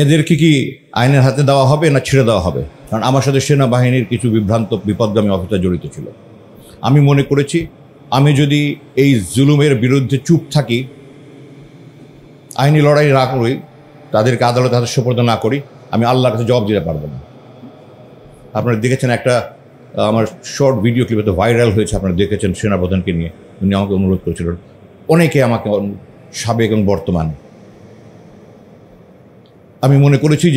এদেরকে কি আইনের হাতে দেওয়া হবে না ছেড়ে দেওয়া হবে? কারণ আমার সাথে সেনাবাহিনীর কিছু বিভ্রান্ত বিপদগামী অফিসার জড়িত ছিল। আমি মনে করেছি আমি যদি এই জুলুমের বিরুদ্ধে চুপ থাকি, আইনি লড়াই না করি, তাদেরকে আদালতে হাতে সোপর্দ না করি, আমি আল্লাহর কাছে জবাব দিতে পারবো না। আপনারা দেখেছেন একটা আমার শর্ট ভিডিও ক্লিপে ভাইরাল হয়েছে, আপনারা দেখেছেন সেনাপ্রধানকে নিয়ে, উনি আমাকে অনুরোধ করেছিলেন, অনেকে আমাকে সাবেক এবং বর্তমান। আমি মনে করেছি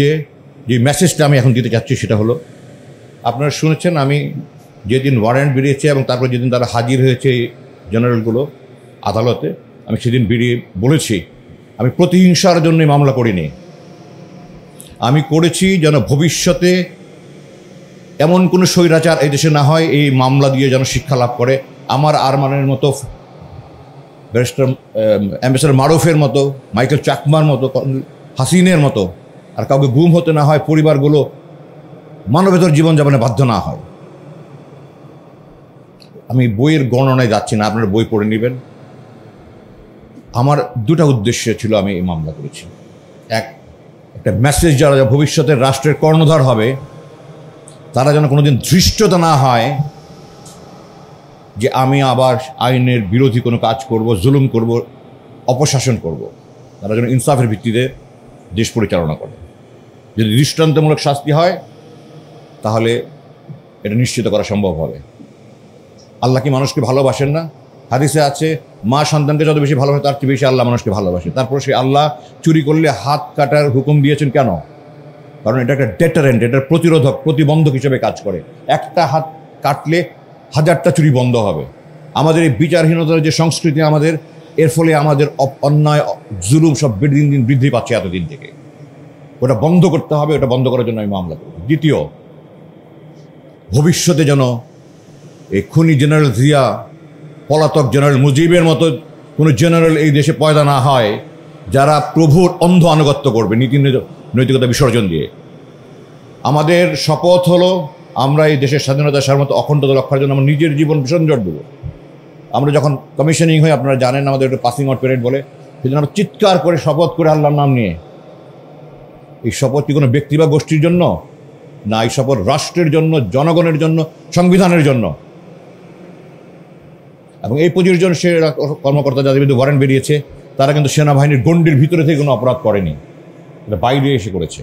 যে মেসেজটা আমি এখন দিতে চাচ্ছি সেটা হলো, আপনারা শুনেছেন আমি যেদিন ওয়ারেন্ট বেরিয়েছে এবং তারপর যেদিন তারা হাজির হয়েছে জেনারেলগুলো আদালতে, আমি সেদিন বেরিয়ে বলেছি আমি প্রতিহিংসার জন্যই মামলা করিনি। আমি করেছি যেন ভবিষ্যতে এমন কোনো স্বৈরাচার এই দেশে না হয়, এই মামলা দিয়ে যেন শিক্ষা লাভ করে। আমার আরমানের মতো, ব্যারিস্টার অ্যাম্বাসেডর মারুফের মতো, মাইকেল চাকমার মতো, হাসিনের মতো আর কাউকে গুম হতে না হয়, পরিবারগুলো মানবেতর জীবনযাপনে বাধ্য না হয়। আমি বইয়ের গণনায় যাচ্ছি না, আপনারা বই পড়ে নেবেন। আমার দুটা উদ্দেশ্য ছিল আমি এই মামলা করেছি। একটা মেসেজ, যারা ভবিষ্যতের রাষ্ট্রের কর্ণধার হবে তারা যেন কোনোদিন ধৃষ্টতা না হয় যে আমি আবার আইনের বিরোধী কোনো কাজ করব, জুলুম করব, অপশাসন করব। তারা যেন ইনসাফের ভিত্তিতে দেশ পরিচালনা করে। যদি দৃষ্টান্তমূলক শাস্তি হয় তাহলে এটা নিশ্চিত করা সম্ভব হবে। আল্লাহ কি মানুষকে ভালোবাসেন না? হাদিসে আছে মা সন্তানকে যত বেশি ভালোবাসে তার চেয়ে বেশি আল্লাহ মানুষকে ভালোবাসে। তারপর সে আল্লাহ চুরি করলে হাত কাটার হুকুম দিয়েছেন কেন? কারণ এটা একটা ডেটারেন্ট, এটার প্রতিরোধক, প্রতিবন্ধক হিসেবে কাজ করে। একটা হাত কাটলে 1000টা চুরি বন্ধ হবে। আমাদের এই বিচারহীনতার যে সংস্কৃতি আমাদের, এর ফলে আমাদের অন্যায় জুলুম সব দিন দিন বৃদ্ধি পাচ্ছে এতদিন থেকে। ওটা বন্ধ করতে হবে, ওটা বন্ধ করার জন্য আমি মামলা করব। দ্বিতীয়, ভবিষ্যতে যেন এই খুনি জেনারেল জিয়া, পলাতক জেনারেল মুজিবের মতো কোনো জেনারেল এই দেশে পয়দা না হয় যারা প্রভুর অন্ধ আনুগত্য করবে নীতি নৈতিকতা বিসর্জন দিয়ে। আমাদের শপথ হলো আমরা এই দেশের স্বাধীনতা, সার্বভৌমত্ব, অখণ্ডতা রক্ষার জন্য আমরা নিজের জীবন বিসর্জন দেব। আমরা যখন কমিশনিং হই, আপনারা জানেন আমাদের একটা পাসিং আউট প্যারেড বলে, সেজন্য আমরা চিৎকার করে শপথ করে আল্লাহর নাম নিয়ে। এই শপথ কি কোনো ব্যক্তি বা গোষ্ঠীর জন্য না, এই শপথ রাষ্ট্রের জন্য, জনগণের জন্য, সংবিধানের জন্য। এবং এই 25 জন সে কর্মকর্তা যাদের বিরুদ্ধে ওয়ারেন্ট বেরিয়েছে তারা কিন্তু সেনাবাহিনীর গণ্ডির ভিতরে থেকে কোনো অপরাধ করেনি, এটা বাইরে এসে করেছে।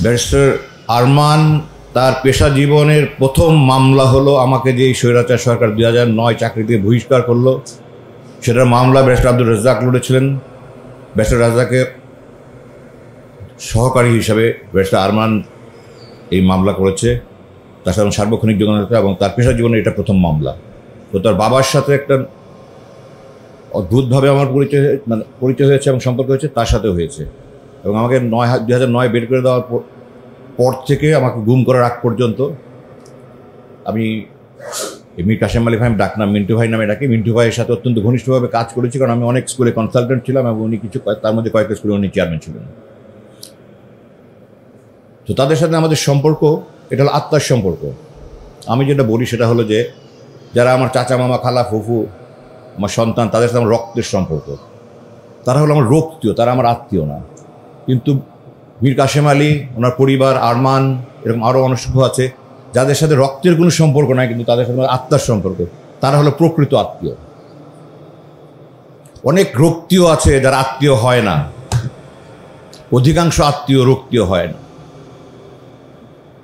ব্যারিস্টার আরমান তার পেশা জীবনের প্রথম মামলা হলো আমাকে যে স্বৈরাচার সরকার 2009 চাকরি থেকে বহিষ্কার করলো, সেটার মামলা ব্যারিস্টার আব্দুর রাজ্জাক লড়েছিলেন। ব্যারিস্টার রাজ্জাকের সহকারী হিসাবে ব্যারিস্টার আরমান এই মামলা করেছে। তার সাথে সার্বক্ষণিক যোগাযোগ এবং তার পেশা জীবনের এটা প্রথম মামলা। তো তার বাবার সাথে একটা অদ্ভুতভাবে আমার পরিচয় হয়েছে এবং সম্পর্ক হয়েছে, তার সাথেও হয়েছে। এবং আমাকে 2009 বের করে দেওয়ার পর থেকে আমাকে গুম করার আগ পর্যন্ত আমি মীর কাশেম আলী ভাই, ডাকনাম মিন্টু ভাই নামে ডাকি, মিন্টু ভাইয়ের সাথে অত্যন্ত ঘনিষ্ঠভাবে কাজ করেছি। কারণ আমি অনেক স্কুলে কনসালটেন্ট ছিলাম এবং উনি তার মধ্যে কয়েকটা স্কুলে উনি চেয়ারম্যান ছিলেন। তো তাদের সাথে আমাদের সম্পর্ক এটা হলো আত্মার সম্পর্ক। আমি যেটা বলি সেটা হলো যে যারা আমার চাচা, মামা, খালা, ফুফু, আমার সন্তান, তাদের সাথে আমার রক্তের সম্পর্ক। তারা হলো আমার রক্তীয়, তারা আমার আত্মীয় না। কিন্তু মীর কাশেম আলী, ওনার পরিবার, আরমান, এরকম আরও অনেক আছে যাদের সাথে রক্তের কোনো সম্পর্ক নাই, কিন্তু তাদের সাথে আত্মার সম্পর্ক। তারা হলো প্রকৃত আত্মীয়। অনেক রক্তীয় আছে যারা আত্মীয় হয় না, অধিকাংশ আত্মীয় রক্তীয় হয় না।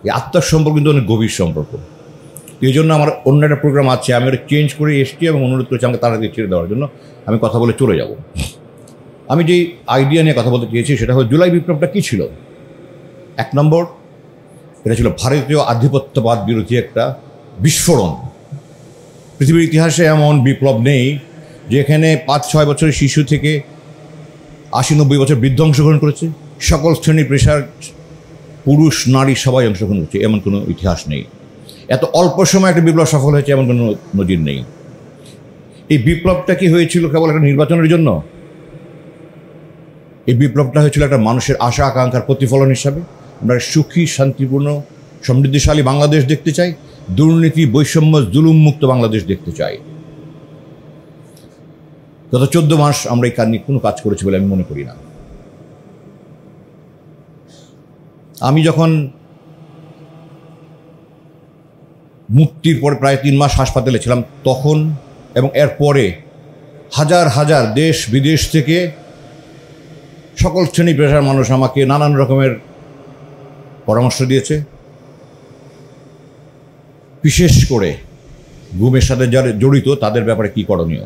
এই আত্মার সম্পর্ক কিন্তু অনেক গভীর সম্পর্ক। এই জন্য আমার অন্য একটা প্রোগ্রাম আছে, আমি ওটা চেঞ্জ করে এসছি এবং অনুরোধ করেছি আমাকে তাড়াতাড়ি ছেড়ে দেওয়ার জন্য। আমি কথা বলে চলে যাব। আমি যেই আইডিয়া নিয়ে কথা বলতে চেয়েছি সেটা হলো জুলাই বিপ্লবটা কী ছিল। 1 নম্বর, এটা ছিল ভারতীয় আধিপত্যবাদ বিরোধী একটা বিস্ফোরণ। পৃথিবীর ইতিহাসে এমন বিপ্লব নেই যেখানে 5-6 বছরের শিশু থেকে 80-90 বছর বৃদ্ধ অংশগ্রহণ করেছে। সকল শ্রেণী পেশার পুরুষ নারী সবাই অংশগ্রহণ করছে, এমন কোনো ইতিহাস নেই। এত অল্প সময় একটা বিপ্লব সফল হয়েছে এমন কোনো নজির নেই। এই বিপ্লবটা কি হয়েছিল কেবল একটা নির্বাচনের জন্য? এই বিপ্লবটা হয়েছিল একটা মানুষের আশা আকাঙ্ক্ষার প্রতিফলন হিসাবে। আমরা সুখী, শান্তিপূর্ণ, সমৃদ্ধিশালী বাংলাদেশ দেখতে চাই, দুর্নীতি, বৈষম্য, জুলুম মুক্ত বাংলাদেশ দেখতে চাই। গত 14 মাস আমরা এই কোনো কাজ করেছি বলে আমি মনে করি না। আমি যখন মুক্তির পরে প্রায় 3 মাস হাসপাতালে ছিলাম তখন এবং এরপরে হাজার হাজার দেশ বিদেশ থেকে সকল শ্রেণী পেশার মানুষ আমাকে নানান রকমের পরামর্শ দিয়েছে। বিশেষ করে গুমের সাথে যারা জড়িত তাদের ব্যাপারে কি করণীয়,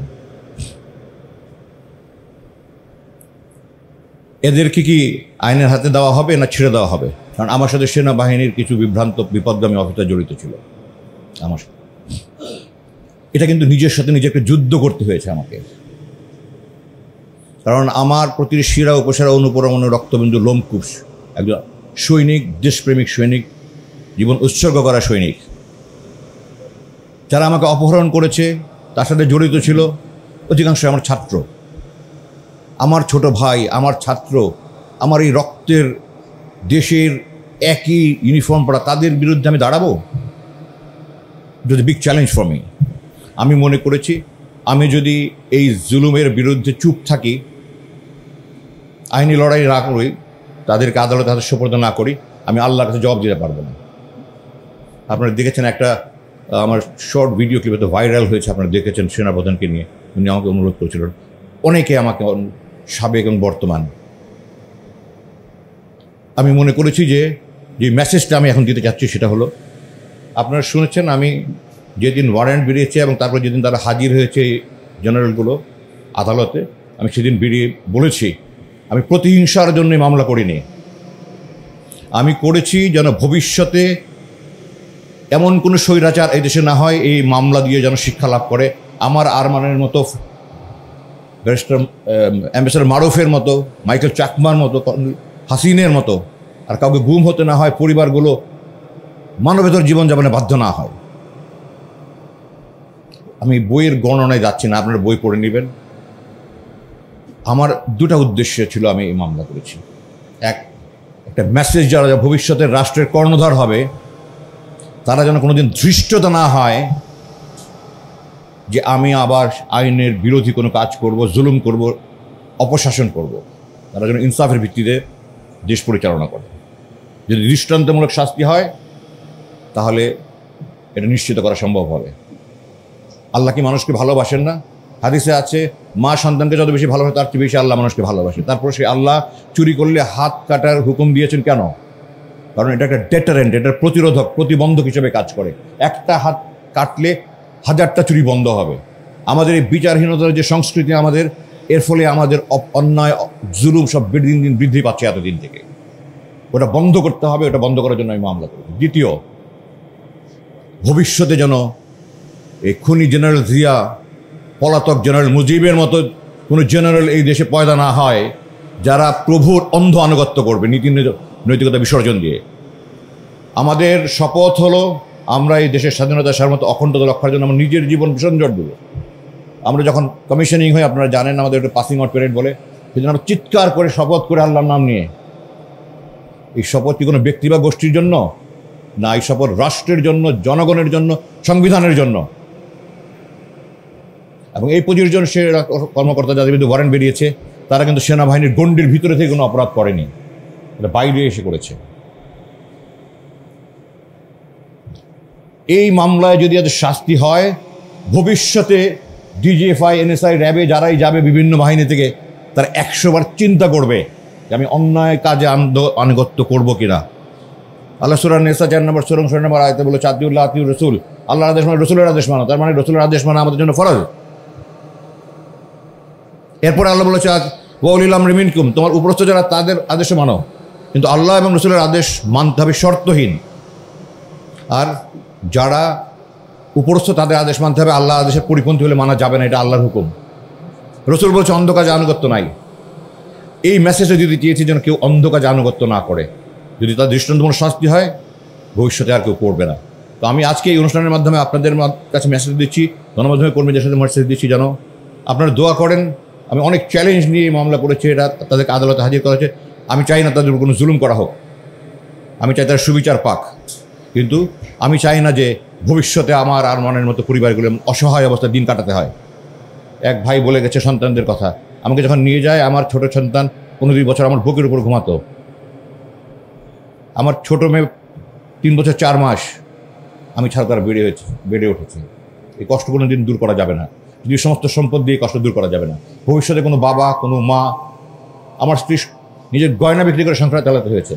এদেরকে কি আইনের হাতে দেওয়া হবে না ছেড়ে দেওয়া হবে। কারণ আমার সাথে সেনাবাহিনীর কিছু বিভ্রান্ত বিপদগামী অফিসার জড়িত ছিল আমার সাথে। এটা কিন্তু নিজের সাথে নিজেকে যুদ্ধ করতে হয়েছে আমাকে, কারণ আমার প্রতিটি শিরা উপশিরা অনুপরমাণু রক্তবিন্দু লোমকূপ একজন সৈনিক, দেশপ্রেমিক সৈনিক, জীবন উৎসর্গ করা সৈনিক। যারা আমাকে অপহরণ করেছে তার সাথে জড়িত ছিল অধিকাংশ আমার ছাত্র, আমার ছোট ভাই, আমার ছাত্র, আমার এই রক্তের দেশের একই ইউনিফর্ম পরা তাদের বিরুদ্ধে আমি দাঁড়াবো। It was a big challenge for me. আমি মনে করেছি আমি যদি এই জুলুমের বিরুদ্ধে চুপ থাকি, আইনি লড়াই না করি, তাদেরকে আদালতে হাতে সোপর্দ না করি, আমি আল্লাহর কাছে জবাব দিতে পারবো না। আপনারা দেখেছেন একটা আমার শর্ট ভিডিও ক্লিপে তো ভাইরাল হয়েছে, আপনারা দেখেছেন সেনাপ্রধানকে নিয়ে, উনি আমাকে অনুরোধ করেছিলেন। অনেকে আমাকে, সাবেক এবং বর্তমান, আমি মনে করেছি যে মেসেজটা আমি এখন দিতে চাচ্ছি সেটা হলো, আপনারা শুনেছেন আমি যেদিন ওয়ারেন্ট বেরিয়েছে এবং তারপর যেদিন তারা হাজির হয়েছে জেনারেলগুলো আদালতে, আমি সেদিন বেরিয়ে বলেছি আমি প্রতিহিংসার জন্য মামলা করিনি। আমি করেছি যেন ভবিষ্যতে এমন কোনো স্বৈরাচার এই দেশে না হয়, এই মামলা দিয়ে যেন শিক্ষা লাভ করে। আমার আরমানের মতো, ব্যারিস্টার অ্যাম্বাসেডর মারুফের মতো, মাইকেল চাকমার মতো, হাসিনের মতো আর কাউকে গুম হতে না হয়, পরিবারগুলো মানবেতর জীবনযাপনে বাধ্য না হয়। আমি বইয়ের গণনায় যাচ্ছি না, আপনারা বই পড়ে নেবেন। আমার দুটা উদ্দেশ্য ছিল আমি এই মামলা করেছি। একটা মেসেজ, যারা ভবিষ্যতের রাষ্ট্রের কর্ণধার হবে তারা যেন কোনোদিন ধৃষ্টতা না হয় যে আমি আবার আইনের বিরোধী কোনো কাজ করব, জুলুম করব, অপশাসন করব। তারা যেন ইনসাফের ভিত্তিতে দেশ পরিচালনা করে। যদি দৃষ্টান্তমূলক শাস্তি হয় তাহলে এটা নিশ্চিত করা সম্ভব হবে। আল্লাহ কি মানুষকে ভালোবাসেন না? হাদিসে আছে মা সন্তানকে যত বেশি ভালোবাসে তার চেয়ে বেশি আল্লাহ মানুষকে ভালোবাসে। তারপর সে আল্লাহ চুরি করলে হাত কাটার হুকুম দিয়েছেন কেন? কারণ এটা একটা ডেটারেন্ট, এটার প্রতিরোধক, প্রতিবন্ধক হিসেবে কাজ করে। একটা হাত কাটলে 1000টা চুরি বন্ধ হবে। আমাদের এই বিচারহীনতার যে সংস্কৃতি আমাদের, এর ফলে আমাদের অন্যায় জুলুম সব দিন দিন বৃদ্ধি পাচ্ছে এতদিন থেকে। ওটা বন্ধ করতে হবে, ওটা বন্ধ করার জন্য আমি মামলা করি। দ্বিতীয়, ভবিষ্যতে যেন এই খুনি জেনারেল জিয়া, পলাতক জেনারেল মুজিবের মতো কোনো জেনারেল এই দেশে পয়দা না হয় যারা প্রভুর অন্ধ আনুগত্য করবে নীতি নৈতিকতা বিসর্জন দিয়ে। আমাদের শপথ হলো আমরা এই দেশের স্বাধীনতা, সার্বভৌমত্ব, অখণ্ডতা রক্ষার জন্য আমার নিজের জীবন বিসর্জন দেব। আমরা যখন কমিশনিং হই, আপনারা জানেন আমাদের একটা পাসিং আউট প্যারেড বলে, সেজন্য আমরা চিৎকার করে শপথ করে আল্লাহর নাম নিয়ে। এই শপথ কি কোনো ব্যক্তি বা গোষ্ঠীর জন্য না, এই শপথ রাষ্ট্রের জন্য, জনগণের জন্য, সংবিধানের জন্য। এবং এই প্রযোজন সে কর্মকর্তা যাদের বিরুদ্ধে ওয়ারেন্ট বেরিয়েছে তারা কিন্তু সেনাবাহিনীর গণ্ডির ভিতরে থেকে কোনো অপরাধ করেনি, এটা বাইরে এসে করেছে। এই মামলায় যদি এদের শাস্তি হয়, ভবিষ্যতে ডিজিএফআই, এনএসআই, র্যাবে যারাই যাবে বিভিন্ন বাহিনী থেকে, তারা 100 বার চিন্তা করবে যে আমি অন্যায় কাজে আনুগত্য করবো কিনা। আল্লাহ সূরা নিসা 4 নম্বর সূরা 6 নম্বর আয়াতে বলেছে আতিউল্লাহ আতিউর রাসূল, আল্লাহর আদেশ মানে রাসূলের আদেশ মানো। তার মানে রাসূলের আদেশ মানা আমাদের জন্য ফরজ। এরপরে আল্লাহ বলেছে ওয়া উলিল আমরি মিনকুম, তোমার উপরস্থ যারা তাদের আদেশও মানো। কিন্তু আল্লাহ এবং রাসূলের আদেশ মানতে হবে শর্তহীন। আর যারা উপরস্থ তাদের আদেশ মানতে হবে, আল্লাহ আদেশের পরিপন্থী হলে মানা যাবে না, এটা আল্লাহর হুকুম। রাসূল বলছে অন্ধ কাজে আনুগত্য নাই। এই মেসেজে যদি দিয়েছি যেন কেউ অন্ধ কাজে আনুগত্য না করে, যদি তার দৃষ্টান্তমূলক শাস্তি হয় ভবিষ্যতে আর কেউ করবে না। তো আমি আজকে এই অনুষ্ঠানের মাধ্যমে আপনাদের কাছে মেসেজ দিচ্ছি, গণমাধ্যমের কর্মীদের সাথে মেসেজ দিচ্ছি যেন আপনারা দোয়া করেন। আমি অনেক চ্যালেঞ্জ নিয়ে মামলা করেছি, এটা তাদেরকে আদালতে হাজির করা হয়েছে। আমি চাই না তাদের কোনো জুলুম করা হোক, আমি চাই তারা সুবিচার পাক। কিন্তু আমি চাই না যে ভবিষ্যতে আমার আর মনের মতো পরিবারগুলো অসহায় অবস্থায় দিন কাটাতে হয়। এক ভাই বলে গেছে সন্তানদের কথা, আমাকে যখন নিয়ে যায় আমার ছোট সন্তান 15 বছর আমার বুকের উপর ঘুমাতো। আমার ছোট মেয়ে 3 বছর 4 মাস আমি ছাড়া তারা বেড়ে উঠেছে। এই কষ্ট কোনো দিন দূর করা যাবে না, যদি সমস্ত সম্পদ দিয়ে কষ্ট দূর করা যাবে না। ভবিষ্যতে কোনো বাবা, কোনো মা, আমার স্ত্রী নিজের গয়না বিক্রি করে সংসার চালাতে হয়েছে।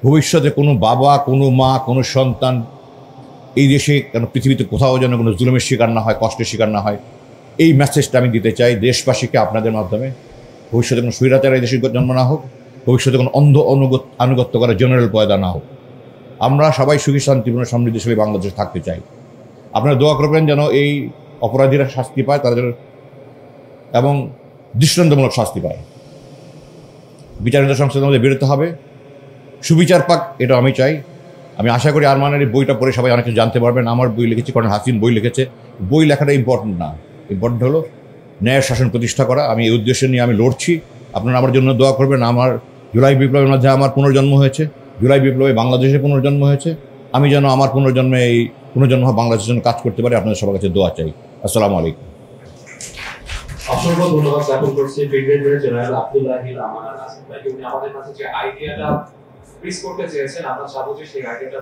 ভবিষ্যতে কোনো বাবা, কোনো মা, কোনো সন্তান এই দেশে কেন পৃথিবীতে কোথাও যেন কোনো জুলুমের শিকার না হয়, কষ্টের শিকার না হয়, এই মেসেজটা আমি দিতে চাই দেশবাসীকে আপনাদের মাধ্যমে। ভবিষ্যতে কোনো স্বৈরাচার এই দেশে জন্ম না হোক, ভবিষ্যতে কোনো অন্ধ আনুগত্য করা জেনারেল পয়দা না হোক। আমরা সবাই সুখী শান্তিপূর্ণ সমৃদ্ধশালী বাংলাদেশে থাকতে চাই। আপনারা দোয়া করবেন যেন এই অপরাধীরা শাস্তি পায়, তাদের এবং দৃষ্টান্তমূলক শাস্তি পায়। বিচারিতা সংস্থার মধ্যে বেরোতে হবে, সুবিচার পাক, এটা আমি চাই। আমি আশা করি আরমানের এই বইটা পড়ে সবাই অনেক কিছু জানতে পারবেন। আমার বই লিখেছি, কর্নেল হাসিন বই লিখেছে। বই লেখাটা ইম্পর্টেন্ট না, ইম্পর্টেন্ট হলো ন্যায় শাসন প্রতিষ্ঠা করা। আমি এই উদ্দেশ্য নিয়ে আমি লড়ছি। আপনারা আমার জন্য দোয়া করবেন। আমার জুলাই বিপ্লবের মধ্যে আমার পুনর্জন্ম হয়েছে, জুলাই বিপ্লবে বাংলাদেশের পুনর্জন্ম হয়েছে। আমি যেন আমার পুনর্জন্মে এই পুনর্জন্ম বাংলাদেশের জন্য কাজ করতে পারি। আপনাদের সবার কাছে দোয়া চাই। আসসালামু আলাইকুম। অসংখ্য ধন্যবাদ জ্ঞাপন করছি ব্রিগেডিয়ার জেনারেল আব্দুল্লাহিল আমান আল হাসান ভাইকে। উনি আমাদের কাছে যে আইডিয়াটা প্রেস করতে চেয়েছেন, আমরা চাবো যে সেই আইডিয়াটা